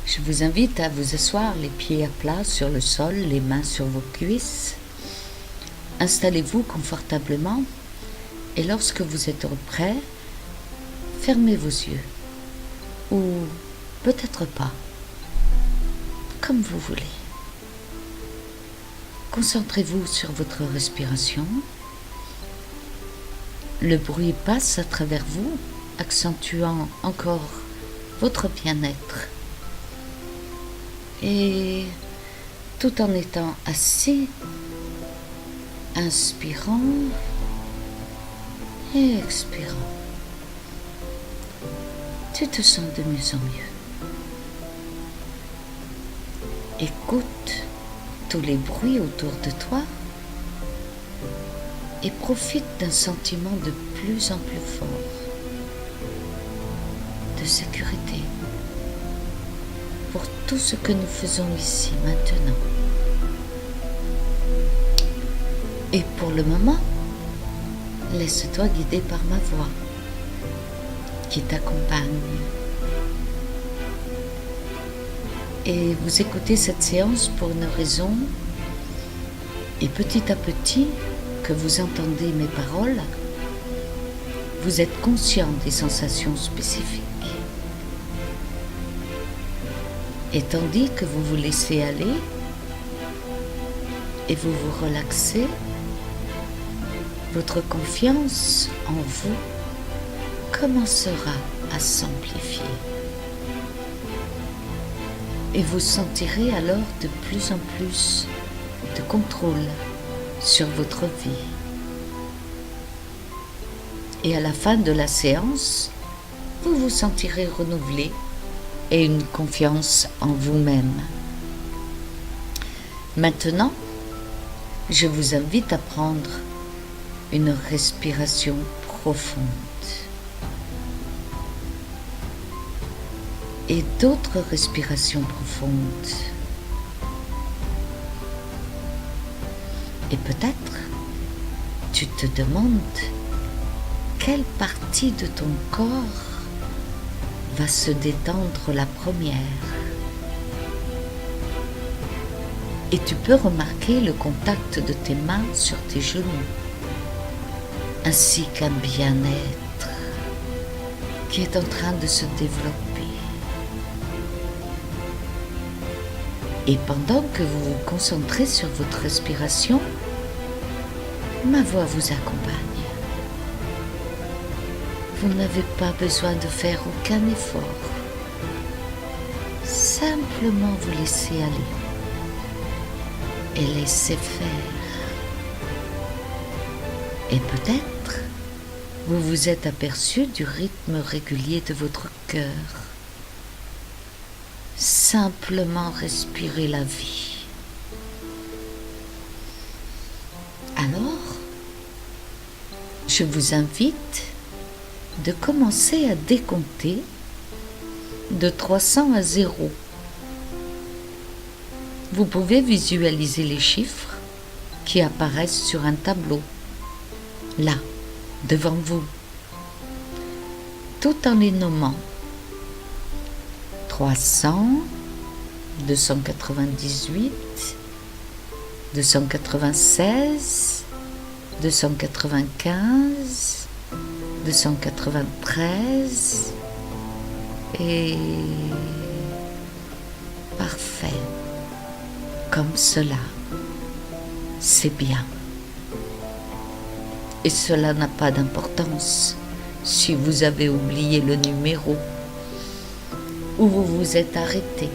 Je vous invite à vous asseoir les pieds à plat sur le sol, les mains sur vos cuisses. Installez-vous confortablement et lorsque vous êtes prêt, fermez vos yeux. Ou peut-être pas, comme vous voulez. Concentrez-vous sur votre respiration. Le bruit passe à travers vous, accentuant encore votre bien-être. Et tout en étant assis, inspirant et expirant, tu te sens de mieux en mieux. Écoute tous les bruits autour de toi et profite d'un sentiment de plus en plus fort de sécurité pour tout ce que nous faisons ici maintenant. Et pour le moment, laisse-toi guider par ma voix qui t'accompagne. Et vous écoutez cette séance pour une raison, et petit à petit que vous entendez mes paroles, vous êtes conscient des sensations spécifiques. Et tandis que vous vous laissez aller et vous vous relaxez, votre confiance en vous commencera à s'amplifier. Et vous sentirez alors de plus en plus de contrôle sur votre vie. Et à la fin de la séance, vous vous sentirez renouvelé et une confiance en vous-même. Maintenant, je vous invite à prendre une respiration profonde et d'autres respirations profondes. Et peut-être, tu te demandes quelle partie de ton corps va se détendre la première. Et tu peux remarquer le contact de tes mains sur tes genoux, ainsi qu'un bien-être qui est en train de se développer. Et pendant que vous vous concentrez sur votre respiration, ma voix vous accompagne. Vous n'avez pas besoin de faire aucun effort. Simplement vous laissez aller et laissez faire. Et peut-être vous vous êtes aperçu du rythme régulier de votre cœur. Simplement respirez la vie. Alors, je vous invite de commencer à décompter de 300 à 0. Vous pouvez visualiser les chiffres qui apparaissent sur un tableau, là, devant vous, tout en les nommant. 300, 298, 296, 295, 293 et parfait, comme cela, c'est bien. Et cela n'a pas d'importance si vous avez oublié le numéro, ou vous vous êtes arrêté,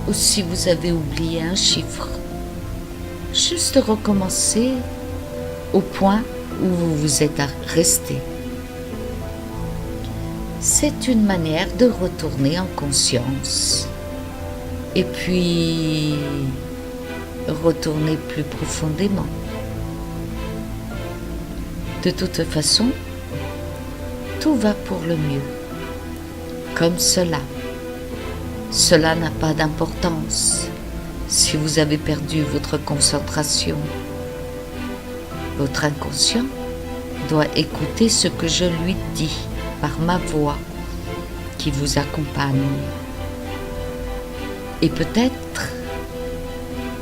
ou si vous avez oublié un chiffre. Juste recommencer au point où vous vous êtes resté. C'est une manière de retourner en conscience et puis retourner plus profondément. De toute façon, tout va pour le mieux. Comme cela. Cela n'a pas d'importance si vous avez perdu votre concentration. Votre inconscient doit écouter ce que je lui dis par ma voix qui vous accompagne. Et peut-être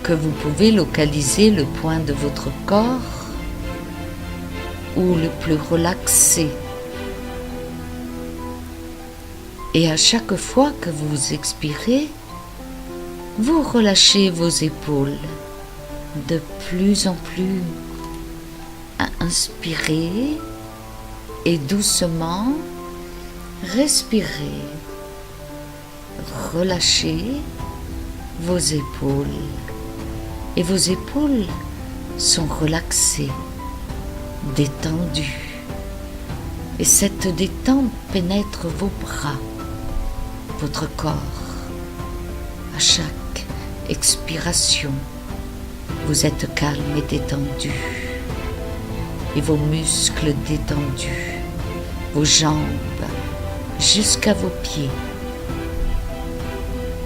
que vous pouvez localiser le point de votre corps ou le plus relaxé. Et à chaque fois que vous expirez, vous relâchez vos épaules de plus en plus. Inspirez et doucement respirez. Relâchez vos épaules. Et vos épaules sont relaxées, détendues. Et cette détente pénètre vos bras, votre corps. À chaque expiration, vous êtes calme et détendu. Et vos muscles détendus, vos jambes jusqu'à vos pieds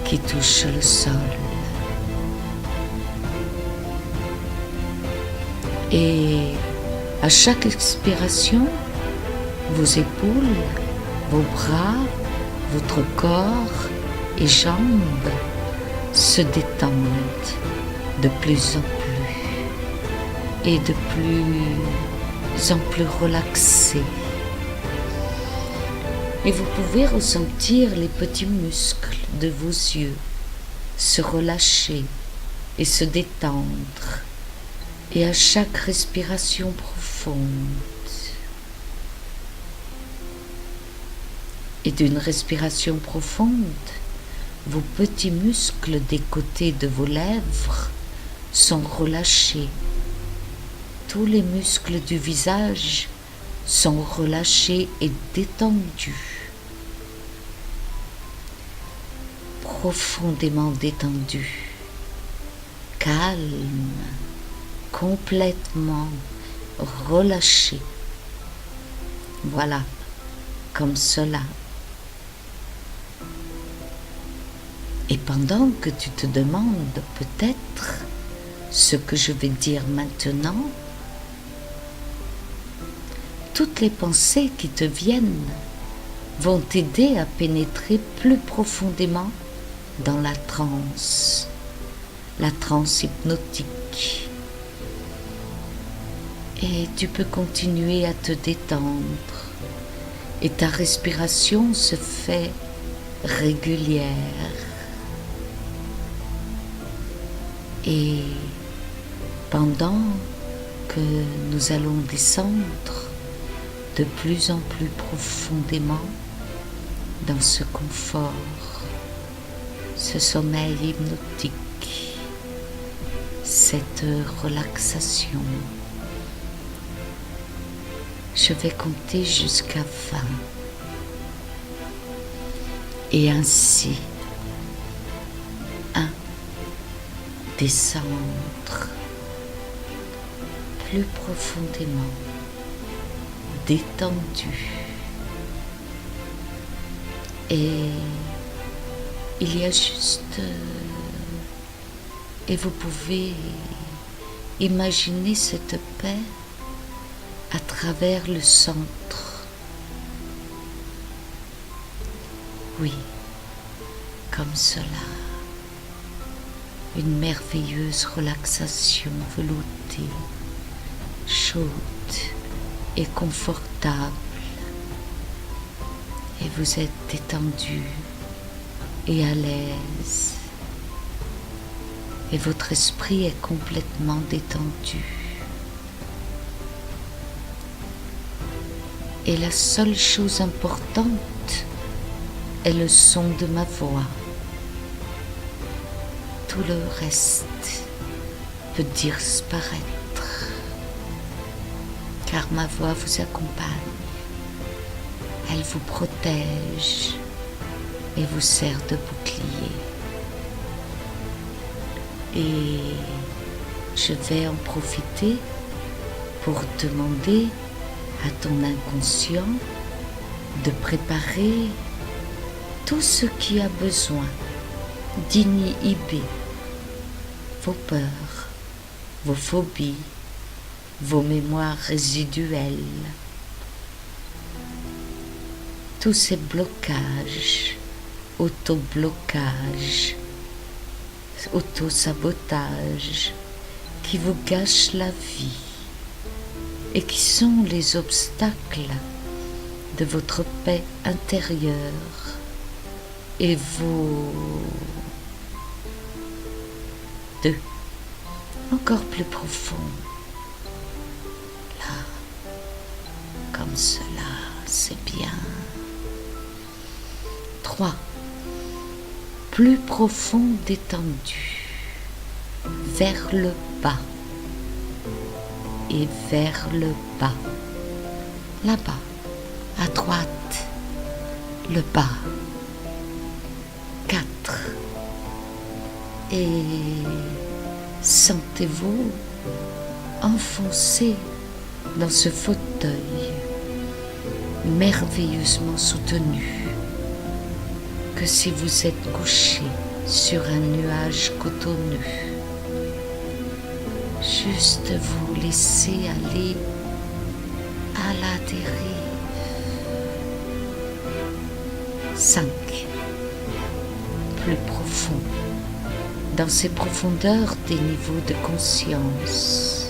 qui touchent le sol. Et à chaque expiration, vos épaules, vos bras, votre corps et jambes se détendent de plus en plus et de plus en plus relaxés. Et vous pouvez ressentir les petits muscles de vos yeux se relâcher et se détendre. Et à chaque respiration profonde, et d'une respiration profonde, vos petits muscles des côtés de vos lèvres sont relâchés. Tous les muscles du visage sont relâchés et détendus, profondément détendus, calmes, complètement relâchés. Voilà, comme cela. Et pendant que tu te demandes peut-être ce que je vais dire maintenant, toutes les pensées qui te viennent vont t'aider à pénétrer plus profondément dans la transe hypnotique. Et tu peux continuer à te détendre et ta respiration se fait régulière. Et pendant que nous allons descendre de plus en plus profondément dans ce confort, ce sommeil hypnotique, cette relaxation, je vais compter jusqu'à 20. Et ainsi, 1, descendre plus profondément, détendu. Et il y a juste... Et vous pouvez imaginer cette paix à travers le centre. Oui, comme cela. Une merveilleuse relaxation veloutée, chaude et confortable. Et vous êtes détendu et à l'aise. Et votre esprit est complètement détendu. Et la seule chose importante est le son de ma voix. Tout le reste peut disparaître, car ma voix vous accompagne. Elle vous protège et vous sert de bouclier. Et je vais en profiter pour demander à ton inconscient de préparer tout ce qui a besoin d'inhiber vos peurs, vos phobies, vos mémoires résiduelles, tous ces blocages, auto-blocages auto-sabotage qui vous gâchent la vie et qui sont les obstacles de votre paix intérieure et vos deux encore plus profonds. Là, comme cela, c'est bien. 3. Plus profond détendu, vers le bas et vers le bas. Là-bas, à droite, le bas. 4. Et sentez-vous enfoncé dans ce fauteuil merveilleusement soutenu, que si vous êtes couché sur un nuage cotonneux, juste vous laissez aller à la dérive. 5. Plus profond, dans ces profondeurs des niveaux de conscience.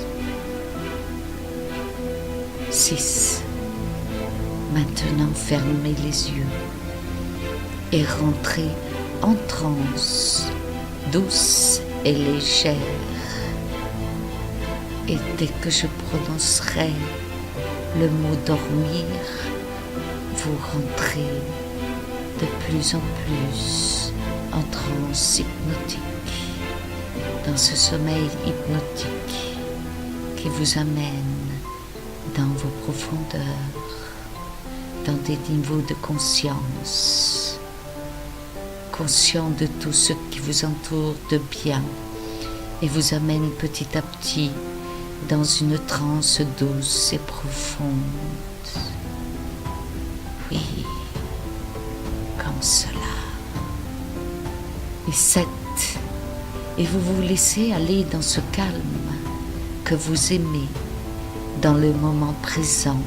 6. Maintenant fermez les yeux et rentrez en transe, douce et légère. Et dès que je prononcerai le mot dormir, vous rentrez de plus en plus en transe hypnotique, dans ce sommeil hypnotique qui vous amène dans vos profondeurs, dans des niveaux de conscience, conscient de tout ce qui vous entoure de bien et vous amène petit à petit dans une transe douce et profonde. Oui, comme cela. Et 7. Et vous vous laissez aller dans ce calme que vous aimez, dans le moment présent,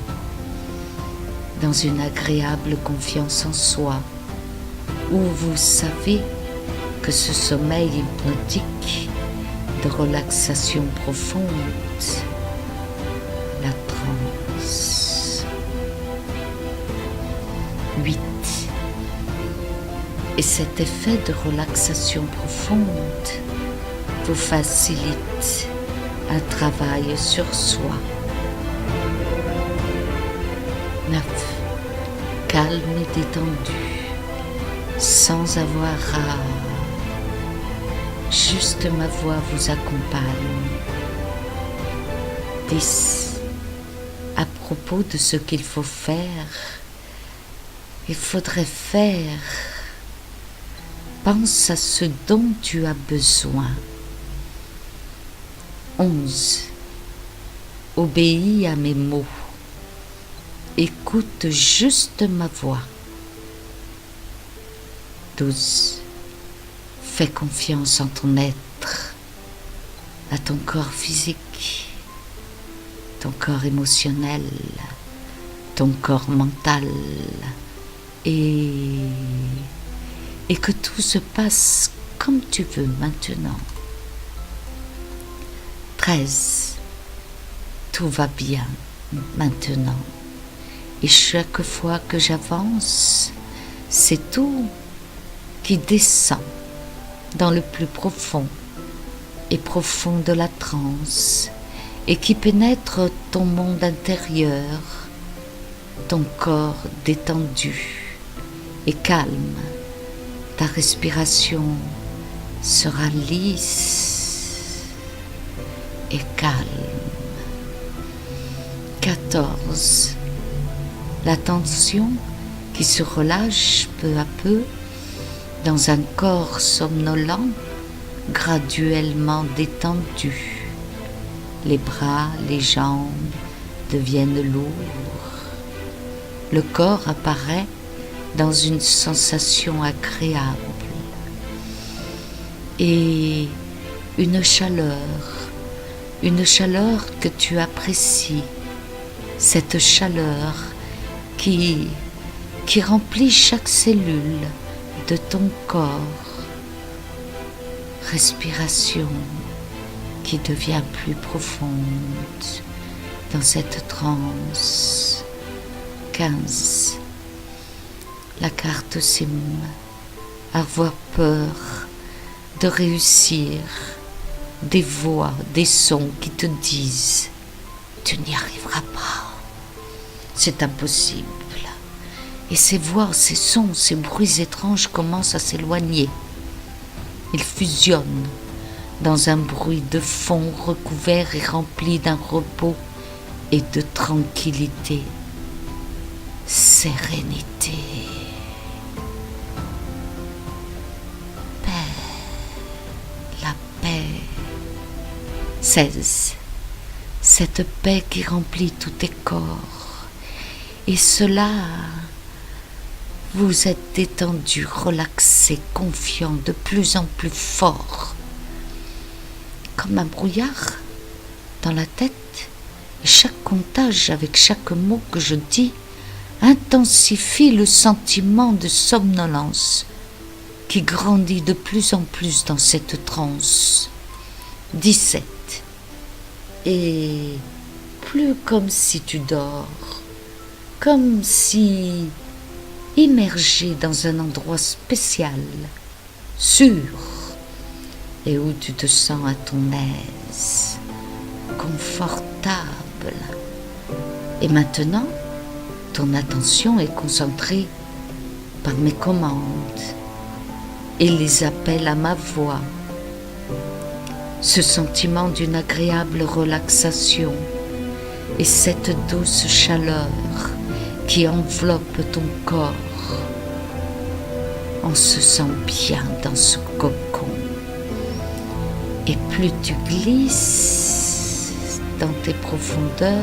dans une agréable confiance en soi, où vous savez que ce sommeil hypnotique de relaxation profonde, la transe. 8. Et cet effet de relaxation profonde vous facilite un travail sur soi. 9. Calme et détendu, sans avoir à... Juste ma voix vous accompagne. 10. À propos de ce qu'il faut faire, il faudrait faire. Pense à ce dont tu as besoin. 11. Obéis à mes mots. Écoute juste ma voix. 12. Fais confiance en ton être, à ton corps physique, ton corps émotionnel, ton corps mental, et que tout se passe comme tu veux maintenant. 13. Tout va bien maintenant. Et chaque fois que j'avance, c'est tout qui descend dans le plus profond et profond de la transe et qui pénètre ton monde intérieur, ton corps détendu et calme. Ta respiration sera lisse et calme. 14. La tension qui se relâche peu à peu dans un corps somnolent, graduellement détendu. Les bras, les jambes deviennent lourds. Le corps apparaît dans une sensation agréable et une chaleur que tu apprécies, cette chaleur qui remplit chaque cellule de ton corps, respiration qui devient plus profonde dans cette transe. 15. La carte sim. Avoir peur de réussir. Des voix, des sons qui te disent « Tu n'y arriveras pas. C'est impossible. » Et ces voix, ces sons, ces bruits étranges commencent à s'éloigner. Ils fusionnent dans un bruit de fond recouvert et rempli d'un repos et de tranquillité. Sérénité. Paix. La paix. 16. Cette paix qui remplit tous tes corps. Et cela, vous êtes détendu, relaxé, confiant, de plus en plus fort. Comme un brouillard dans la tête. Et chaque comptage avec chaque mot que je dis intensifie le sentiment de somnolence qui grandit de plus en plus dans cette transe. 17. Et plus comme si tu dors, comme si immergé dans un endroit spécial, sûr, et où tu te sens à ton aise, confortable. Et maintenant, ton attention est concentrée par mes commandes et les appels à ma voix. Ce sentiment d'une agréable relaxation et cette douce chaleur qui enveloppe ton corps. On se sent bien dans ce cocon. Et plus tu glisses dans tes profondeurs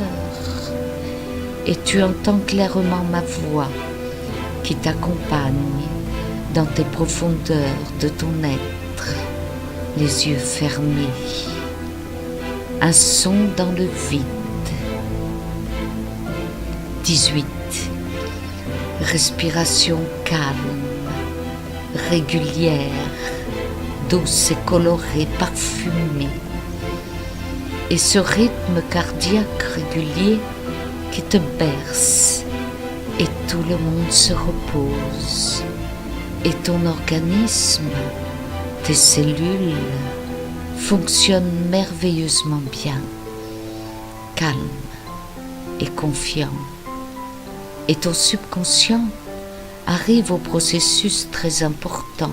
et tu entends clairement ma voix qui t'accompagne dans tes profondeurs de ton être, les yeux fermés, un son dans le vide. 18. Respiration calme, régulière, douce et colorée, parfumée. Et ce rythme cardiaque régulier qui te berce et tout le monde se repose. Et ton organisme, tes cellules fonctionnent merveilleusement bien, calme et confiant. Et ton subconscient arrive au processus très important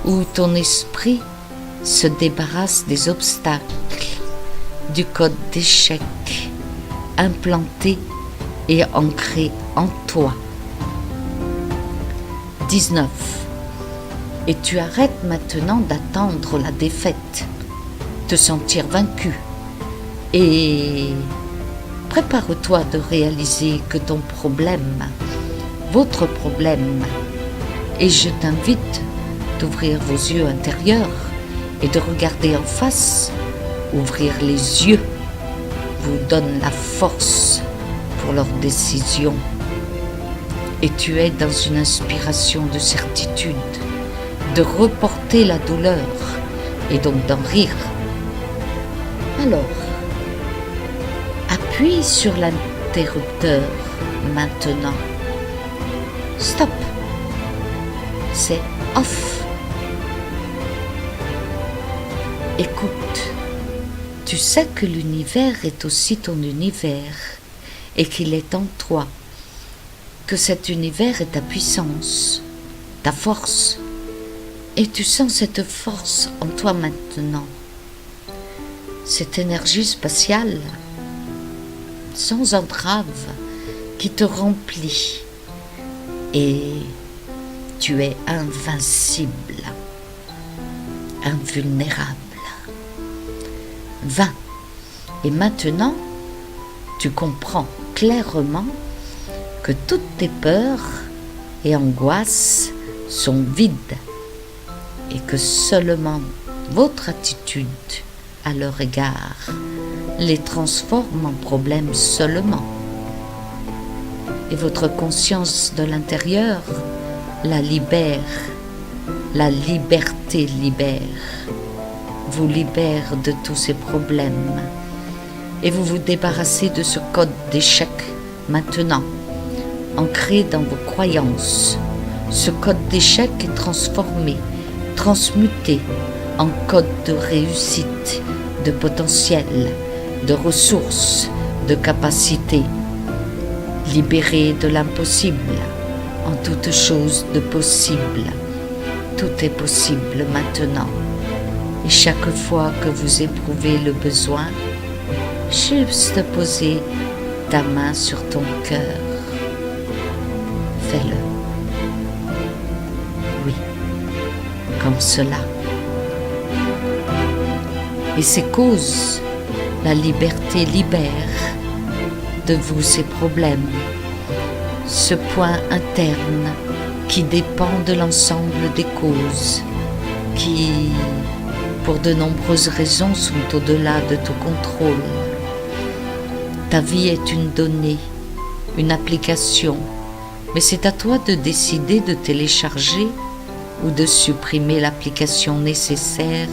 où ton esprit se débarrasse des obstacles, du code d'échec implanté et ancré en toi. 19. Et tu arrêtes maintenant d'attendre la défaite, te sentir vaincu et prépare-toi de réaliser que ton problème, votre problème, et je t'invite d'ouvrir vos yeux intérieurs et de regarder en face. Ouvrir les yeux vous donne la force pour leurs décisions. Et tu es dans une inspiration de certitude, de reporter la douleur et donc d'en rire. Alors, appuie sur l'interrupteur maintenant. Stop. C'est off. Écoute. Tu sais que l'univers est aussi ton univers et qu'il est en toi, que cet univers est ta puissance, ta force, et tu sens cette force en toi maintenant, cette énergie spatiale, sans entrave, qui te remplit, et tu es invincible, invulnérable. 20. Et maintenant, tu comprends clairement que toutes tes peurs et angoisses sont vides et que seulement votre attitude à leur égard les transforme en problèmes seulement. Et votre conscience de l'intérieur la libère La liberté vous libère de tous ces problèmes. Et vous vous débarrassez de ce code d'échec maintenant, ancré dans vos croyances. Ce code d'échec est transformé, transmuté en code de réussite, de potentiel, de ressources, de capacité. Libéré de l'impossible, en toute chose de possible. Tout est possible maintenant. Et chaque fois que vous éprouvez le besoin, juste poser ta main sur ton cœur. Fais-le. Oui, comme cela. Et ces causes, la liberté libère de vous ces problèmes, ce point interne qui dépend de l'ensemble des causes, qui, pour de nombreuses raisons, sont au-delà de tout contrôle. Ta vie est une donnée, une application, mais c'est à toi de décider de télécharger ou de supprimer l'application nécessaire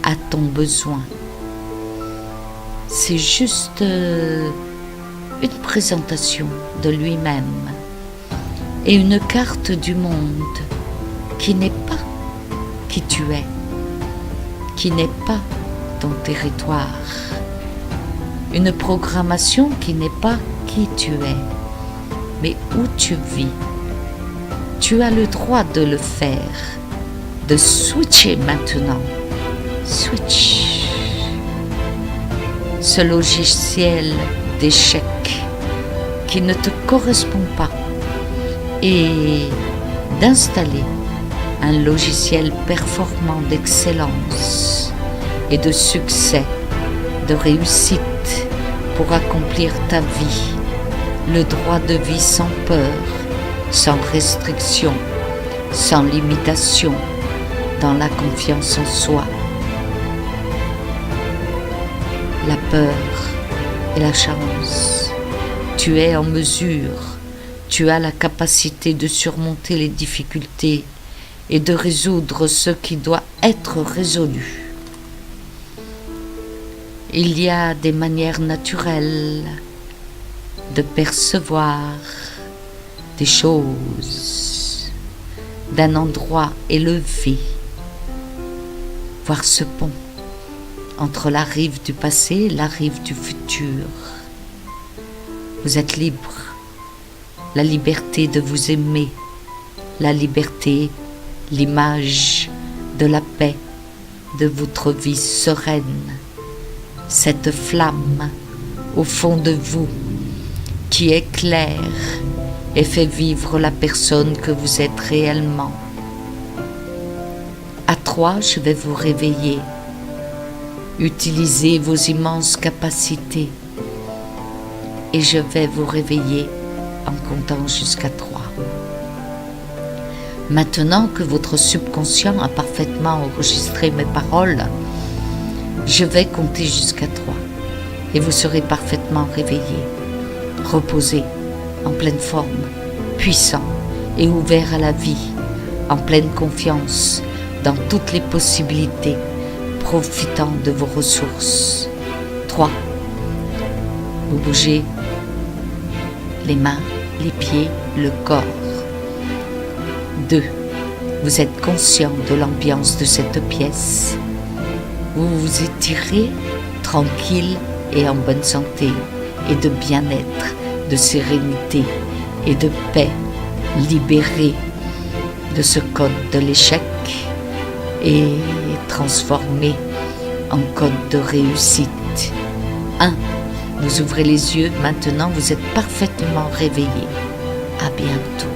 à ton besoin. C'est juste une présentation de lui-même et une carte du monde qui n'est pas qui tu es, qui n'est pas ton territoire, une programmation qui n'est pas qui tu es, mais où tu vis. Tu as le droit de le faire, de switcher maintenant. Switch. Ce logiciel d'échec qui ne te correspond pas et d'installer un logiciel performant d'excellence et de succès, de réussite pour accomplir ta vie, le droit de vie sans peur, sans restriction, sans limitation, dans la confiance en soi. La peur et la chance. Tu es en mesure, tu as la capacité de surmonter les difficultés et de résoudre ce qui doit être résolu. Il y a des manières naturelles de percevoir des choses d'un endroit élevé, voir ce pont entre la rive du passé et la rive du futur. Vous êtes libre, la liberté de vous aimer, la liberté, l'image de la paix, de votre vie sereine, cette flamme au fond de vous qui éclaire et fait vivre la personne que vous êtes réellement. À 3, je vais vous réveiller. Utilisez vos immenses capacités et je vais vous réveiller en comptant jusqu'à 3. Maintenant que votre subconscient a parfaitement enregistré mes paroles, je vais compter jusqu'à 3 et vous serez parfaitement réveillé, reposé, en pleine forme, puissant et ouvert à la vie, en pleine confiance dans toutes les possibilités, profitant de vos ressources. 3. Vous bougez les mains, les pieds, le corps. 2. Vous êtes conscient de l'ambiance de cette pièce. Vous vous étirez tranquille et en bonne santé, et de bien-être, de sérénité et de paix, libéré de ce code de l'échec et transformé en code de réussite. 1. Vous ouvrez les yeux, maintenant vous êtes parfaitement réveillé. À bientôt.